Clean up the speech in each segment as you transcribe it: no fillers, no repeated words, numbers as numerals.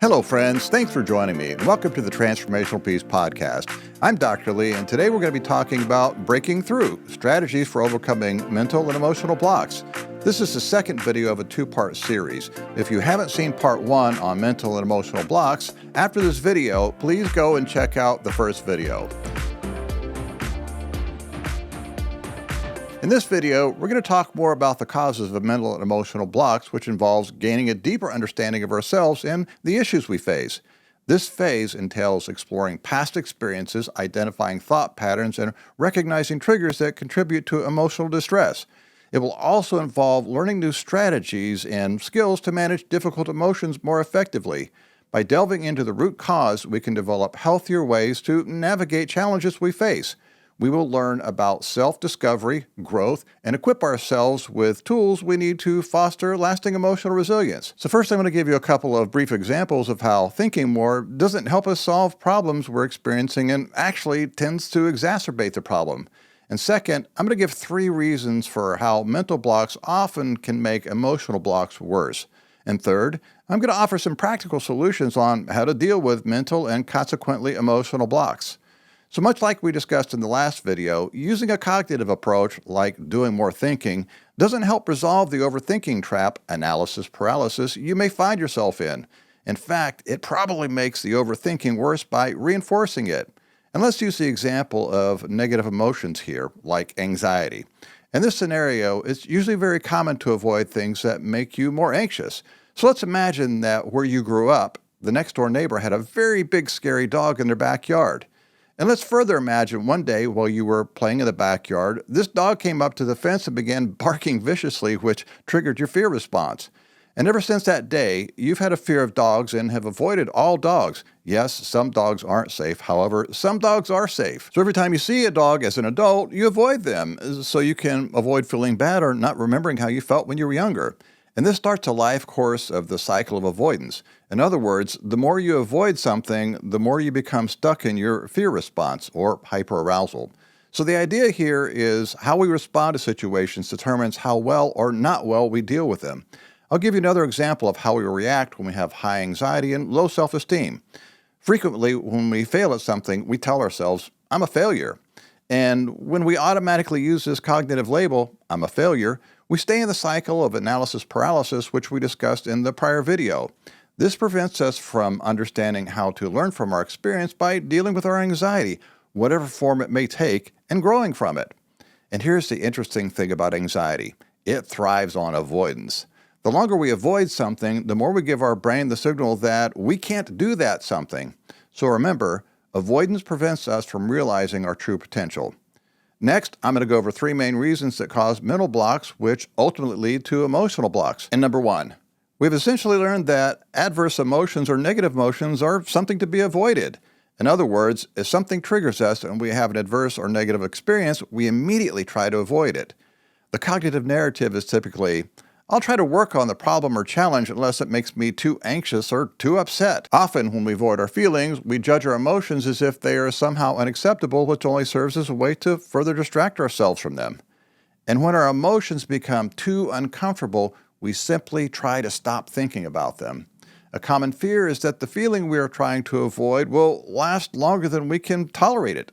Hello, friends. Thanks for joining me. Welcome to the Transformational Peace Podcast. I'm Dr. Lee, and today we're going to be talking about breaking through, strategies for overcoming mental and emotional blocks. This is the second video of a two-part series. If you haven't seen part one on mental and emotional blocks, after this video, please go and check out the first video. In this video, we're going to talk more about the causes of mental and emotional blocks, which involves gaining a deeper understanding of ourselves and the issues we face. This phase entails exploring past experiences, identifying thought patterns, and recognizing triggers that contribute to emotional distress. It will also involve learning new strategies and skills to manage difficult emotions more effectively. By delving into the root cause, we can develop healthier ways to navigate challenges we face. We will learn about self-discovery, growth, and equip ourselves with tools we need to foster lasting emotional resilience. So first, I'm going to give you a couple of brief examples of how thinking more doesn't help us solve problems we're experiencing and actually tends to exacerbate the problem. And second, I'm going to give 3 reasons for how mental blocks often can make emotional blocks worse. And third, I'm going to offer some practical solutions on how to deal with mental and consequently emotional blocks. So much like we discussed in the last video, using a cognitive approach like doing more thinking doesn't help resolve the overthinking trap, analysis paralysis, you may find yourself in. In fact, it probably makes the overthinking worse by reinforcing it. And let's use the example of negative emotions here, like anxiety. In this scenario, it's usually very common to avoid things that make you more anxious. So let's imagine that where you grew up, the next door neighbor had a very big scary dog in their backyard. And let's further imagine one day while you were playing in the backyard, this dog came up to the fence and began barking viciously, which triggered your fear response. And ever since that day, you've had a fear of dogs and have avoided all dogs. Yes, some dogs aren't safe. However, some dogs are safe. So every time you see a dog as an adult, you avoid them so you can avoid feeling bad or not remembering how you felt when you were younger. And this starts a life course of the cycle of avoidance. In other words, the more you avoid something, the more you become stuck in your fear response, or hyperarousal. So the idea here is how we respond to situations determines how well or not well we deal with them. I'll give you another example of how we react when we have high anxiety and low self-esteem. Frequently, when we fail at something, we tell ourselves, I'm a failure. And when we automatically use this cognitive label, I'm a failure, we stay in the cycle of analysis paralysis, which we discussed in the prior video. This prevents us from understanding how to learn from our experience by dealing with our anxiety, whatever form it may take, and growing from it. And here's the interesting thing about anxiety. It thrives on avoidance. The longer we avoid something, the more we give our brain the signal that we can't do that something. So remember, avoidance prevents us from realizing our true potential. Next, I'm going to go over 3 main reasons that cause mental blocks, which ultimately lead to emotional blocks. And number 1, we've essentially learned that adverse emotions or negative emotions are something to be avoided. In other words, if something triggers us and we have an adverse or negative experience, we immediately try to avoid it. The cognitive narrative is typically, I'll try to work on the problem or challenge unless it makes me too anxious or too upset. Often, when we avoid our feelings, we judge our emotions as if they are somehow unacceptable, which only serves as a way to further distract ourselves from them. And when our emotions become too uncomfortable, we simply try to stop thinking about them. A common fear is that the feeling we are trying to avoid will last longer than we can tolerate it.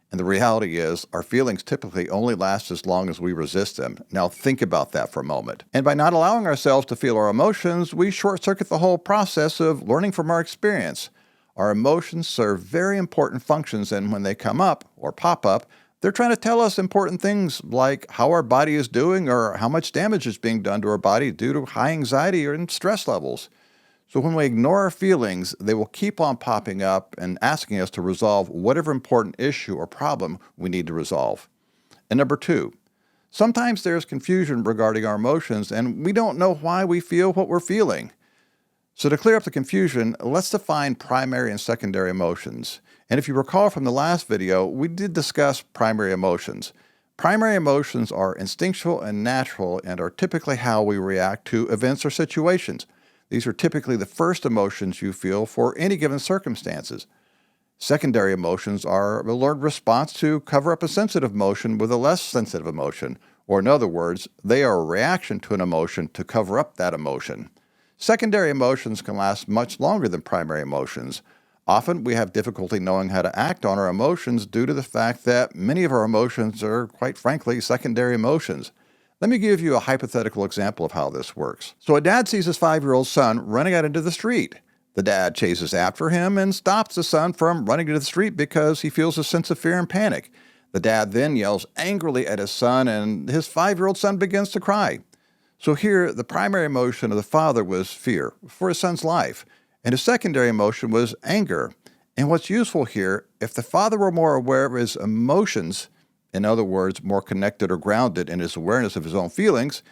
And the reality is, our feelings typically only last as long as we resist them. Now think about that for a moment. And by not allowing ourselves to feel our emotions, we short-circuit the whole process of learning from our experience. Our emotions serve very important functions, and when they come up or pop up, they're trying to tell us important things like how our body is doing or how much damage is being done to our body due to high anxiety or stress levels. So when we ignore our feelings, they will keep on popping up and asking us to resolve whatever important issue or problem we need to resolve. And number 2, sometimes there's confusion regarding our emotions and we don't know why we feel what we're feeling. So to clear up the confusion, let's define primary and secondary emotions. And if you recall from the last video, we did discuss primary emotions. Primary emotions are instinctual and natural and are typically how we react to events or situations. These are typically the first emotions you feel for any given circumstances. Secondary emotions are a learned response to cover up a sensitive emotion with a less sensitive emotion, or in other words, they are a reaction to an emotion to cover up that emotion. Secondary emotions can last much longer than primary emotions. Often we have difficulty knowing how to act on our emotions due to the fact that many of our emotions are, quite frankly, secondary emotions. Let me give you a hypothetical example of how this works. So a dad sees his 5-year-old son running out into the street. The dad chases after him and stops the son from running into the street because he feels a sense of fear and panic. The dad then yells angrily at his son, and his 5-year-old son begins to cry. So here, the primary emotion of the father was fear for his son's life, and his secondary emotion was anger. And what's useful here, if the father were more aware of his emotions, in other words, more connected or grounded in his awareness of his own feelings,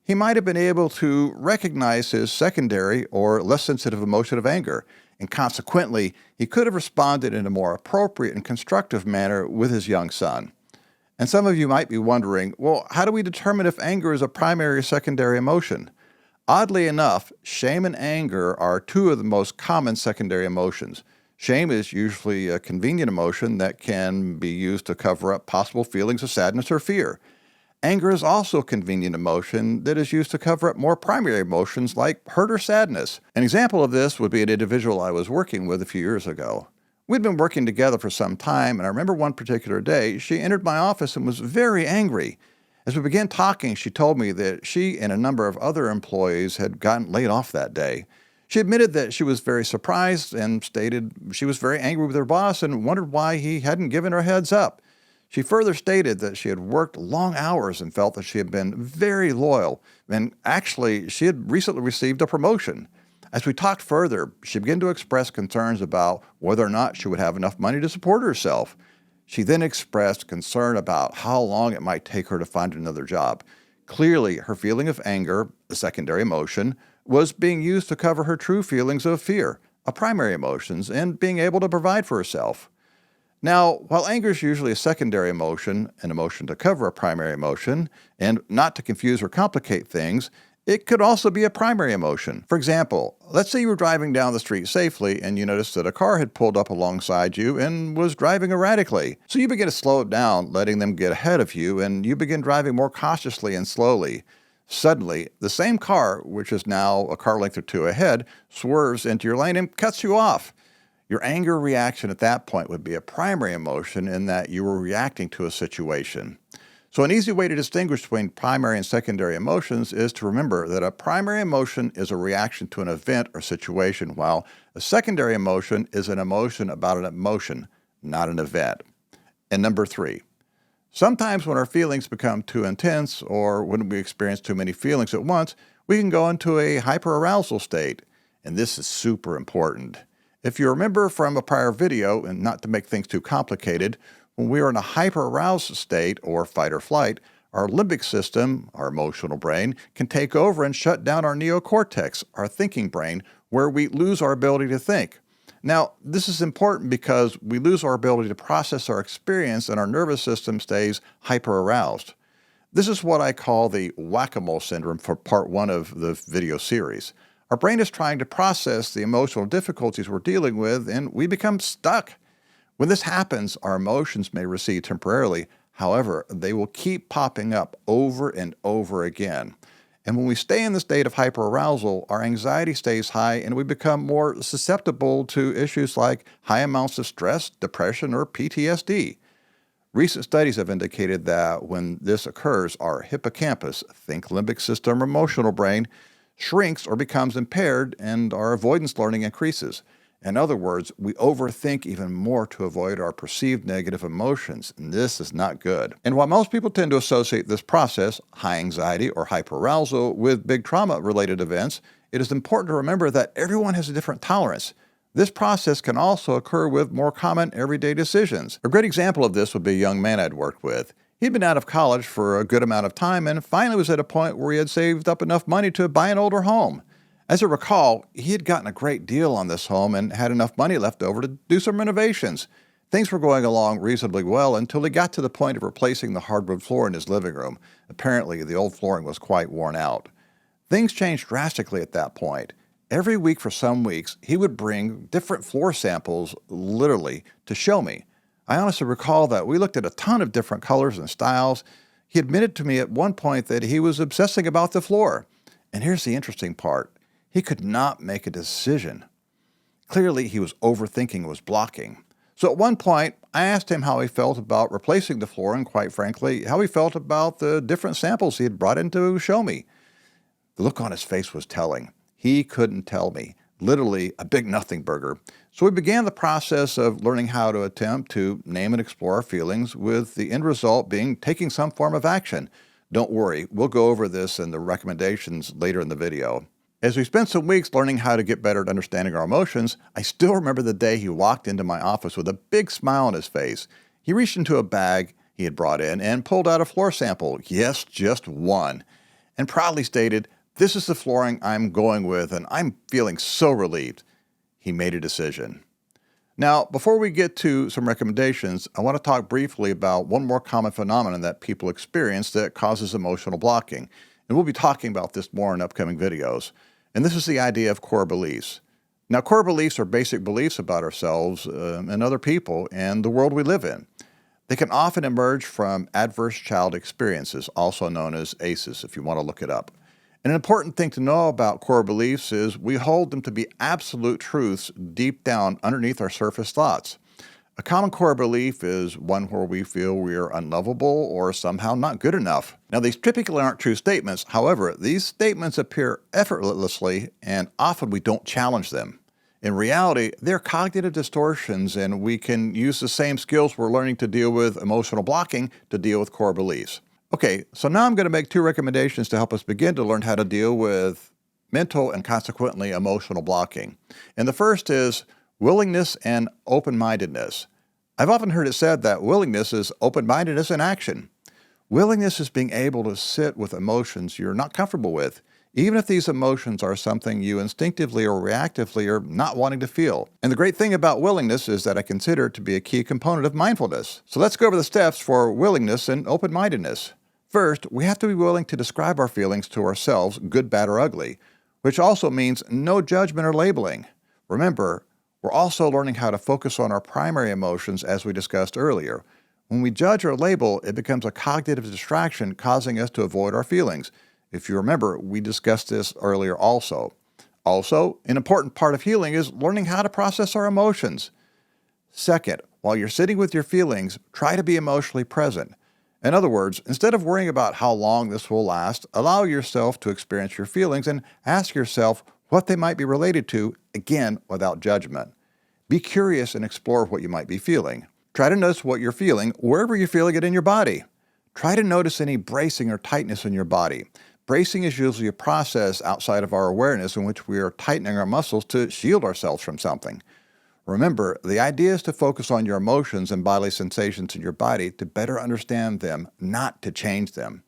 he might have been able to recognize his secondary or less sensitive emotion of anger, and consequently, he could have responded in a more appropriate and constructive manner with his young son. And some of you might be wondering, well, how do we determine if anger is a primary or secondary emotion? Oddly enough, shame and anger are two of the most common secondary emotions. Shame is usually a convenient emotion that can be used to cover up possible feelings of sadness or fear. Anger is also a convenient emotion that is used to cover up more primary emotions like hurt or sadness. An example of this would be an individual I was working with a few years ago. We'd been working together for some time, and I remember one particular day, she entered my office and was very angry. As we began talking, she told me that she and a number of other employees had gotten laid off that day. She admitted that she was very surprised and stated she was very angry with her boss and wondered why he hadn't given her a heads up. She further stated that she had worked long hours and felt that she had been very loyal, and actually, she had recently received a promotion. As we talked further, she began to express concerns about whether or not she would have enough money to support herself. She then expressed concern about how long it might take her to find another job. Clearly, her feeling of anger, a secondary emotion, was being used to cover her true feelings of fear, a primary emotions, and being able to provide for herself. Now, while anger is usually a secondary emotion, an emotion to cover a primary emotion, and not to confuse or complicate things, it could also be a primary emotion. For example, let's say you were driving down the street safely and you noticed that a car had pulled up alongside you and was driving erratically. So you begin to slow it down, letting them get ahead of you, and you begin driving more cautiously and slowly. Suddenly, the same car, which is now a car length or two ahead, swerves into your lane and cuts you off. Your anger reaction at that point would be a primary emotion in that you were reacting to a situation. So an easy way to distinguish between primary and secondary emotions is to remember that a primary emotion is a reaction to an event or situation, while a secondary emotion is an emotion about an emotion, not an event. And number 3, sometimes when our feelings become too intense or when we experience too many feelings at once, we can go into a hyperarousal state. And this is super important. If you remember from a prior video, and not to make things too complicated, when we are in a hyperaroused state or fight or flight, our limbic system, our emotional brain, can take over and shut down our neocortex, our thinking brain, where we lose our ability to think. Now, this is important because we lose our ability to process our experience and our nervous system stays hyperaroused. This is what I call the whack-a-mole syndrome for part 1 of the video series. Our brain is trying to process the emotional difficulties we're dealing with, and we become stuck. When this happens, our emotions may recede temporarily. However, they will keep popping up over and over again. And when we stay in the state of hyperarousal, our anxiety stays high and we become more susceptible to issues like high amounts of stress, depression, or PTSD. Recent studies have indicated that when this occurs, our hippocampus, think limbic system or emotional brain, shrinks or becomes impaired and our avoidance learning increases. In other words, we overthink even more to avoid our perceived negative emotions, and this is not good. And while most people tend to associate this process, high anxiety or hyperarousal, with big trauma-related events, it is important to remember that everyone has a different tolerance. This process can also occur with more common everyday decisions. A great example of this would be a young man I'd worked with. He'd been out of college for a good amount of time and finally was at a point where he had saved up enough money to buy an older home. As I recall, he had gotten a great deal on this home and had enough money left over to do some renovations. Things were going along reasonably well until he got to the point of replacing the hardwood floor in his living room. Apparently, the old flooring was quite worn out. Things changed drastically at that point. Every week for some weeks, he would bring different floor samples, literally, to show me. I honestly recall that we looked at a ton of different colors and styles. He admitted to me at one point that he was obsessing about the floor. And here's the interesting part. He could not make a decision. Clearly, he was overthinking and was blocking. So at one point, I asked him how he felt about replacing the floor and, quite frankly, how he felt about the different samples he had brought in to show me. The look on his face was telling. He couldn't tell me. Literally a big nothing burger. So we began the process of learning how to attempt to name and explore our feelings, with the end result being taking some form of action. Don't worry, we'll go over this in the recommendations later in the video. As we spent some weeks learning how to get better at understanding our emotions, I still remember the day he walked into my office with a big smile on his face. He reached into a bag he had brought in and pulled out a floor sample. Yes, just one. And proudly stated, "This is the flooring I'm going with, and I'm feeling so relieved." He made a decision. Now, before we get to some recommendations, I want to talk briefly about one more common phenomenon that people experience that causes emotional blocking. And we'll be talking about this more in upcoming videos. And this is the idea of core beliefs. Now, core beliefs are basic beliefs about ourselves and other people and the world we live in. They can often emerge from adverse child experiences, also known as ACEs, if you want to look it up. An important thing to know about core beliefs is we hold them to be absolute truths deep down underneath our surface thoughts. A common core belief is one where we feel we are unlovable or somehow not good enough. Now, these typically aren't true statements. However, these statements appear effortlessly, and often we don't challenge them. In reality, they're cognitive distortions, and we can use the same skills we're learning to deal with emotional blocking to deal with core beliefs. Okay, so now I'm going to make 2 recommendations to help us begin to learn how to deal with mental and consequently emotional blocking. And the first is willingness and open-mindedness. I've often heard it said that willingness is open-mindedness in action. Willingness is being able to sit with emotions you're not comfortable with, even if these emotions are something you instinctively or reactively are not wanting to feel. And the great thing about willingness is that I consider it to be a key component of mindfulness. So let's go over the steps for willingness and open-mindedness. First, we have to be willing to describe our feelings to ourselves, good, bad, or ugly, which also means no judgment or labeling. Remember, we're also learning how to focus on our primary emotions, as we discussed earlier. When we judge or label, it becomes a cognitive distraction, causing us to avoid our feelings. If you remember, we discussed this earlier also. Also, an important part of healing is learning how to process our emotions. Second, while you're sitting with your feelings, try to be emotionally present. In other words, instead of worrying about how long this will last, allow yourself to experience your feelings and ask yourself what they might be related to, again, without judgment. Be curious and explore what you might be feeling. Try to notice what you're feeling wherever you're feeling it in your body. Try to notice any bracing or tightness in your body. Bracing is usually a process outside of our awareness in which we are tightening our muscles to shield ourselves from something. Remember, the idea is to focus on your emotions and bodily sensations in your body to better understand them, not to change them.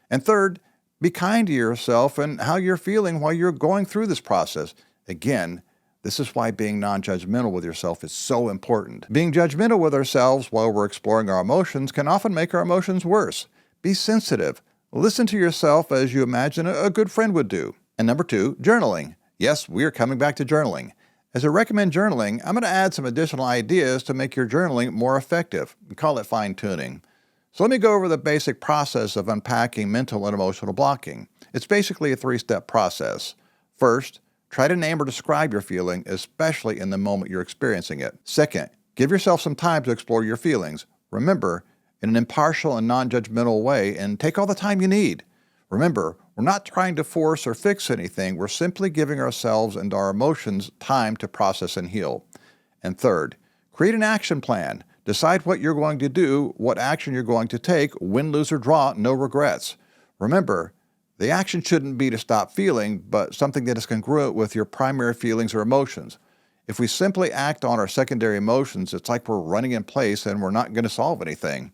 And third, be kind to yourself and how you're feeling while you're going through this process. Again, this is why being non-judgmental with yourself is so important. Being judgmental with ourselves while we're exploring our emotions can often make our emotions worse. Be sensitive. Listen to yourself as you imagine a good friend would do. And number 2, journaling. Yes, we are coming back to journaling. As I recommend journaling, I'm going to add some additional ideas to make your journaling more effective. We call it fine-tuning. So let me go over the basic process of unpacking mental and emotional blocking. It's basically a 3-step process. First, try to name or describe your feeling, especially in the moment you're experiencing it. Second, give yourself some time to explore your feelings. Remember, in an impartial and non-judgmental way, and take all the time you need. Remember, we're not trying to force or fix anything. We're simply giving ourselves and our emotions time to process and heal. And third, create an action plan. Decide what you're going to do, what action you're going to take, win, lose, or draw, no regrets. Remember, the action shouldn't be to stop feeling, but something that is congruent with your primary feelings or emotions. If we simply act on our secondary emotions, it's like we're running in place and we're not going to solve anything.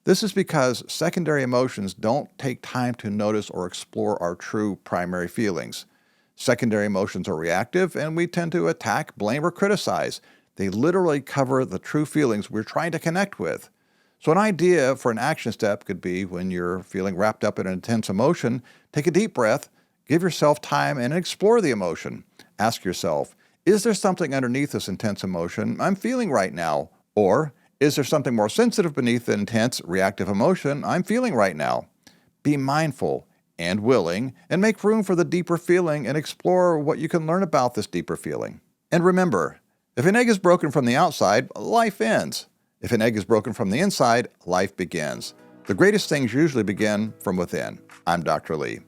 This is because secondary emotions don't take time to notice or explore our true primary feelings. Secondary emotions are reactive, and we tend to attack, blame, or criticize. They literally cover the true feelings we're trying to connect with. So an idea for an action step could be when you're feeling wrapped up in an intense emotion, take a deep breath, give yourself time, and explore the emotion. Ask yourself, is there something underneath this intense emotion I'm feeling right now? Or, is there something more sensitive beneath the intense, reactive emotion I'm feeling right now? Be mindful. and willing, and make room for the deeper feeling and explore what you can learn about this deeper feeling. And remember, if an egg is broken from the outside, life ends. If an egg is broken from the inside, life begins. The greatest things usually begin from within. I'm Dr. Lee.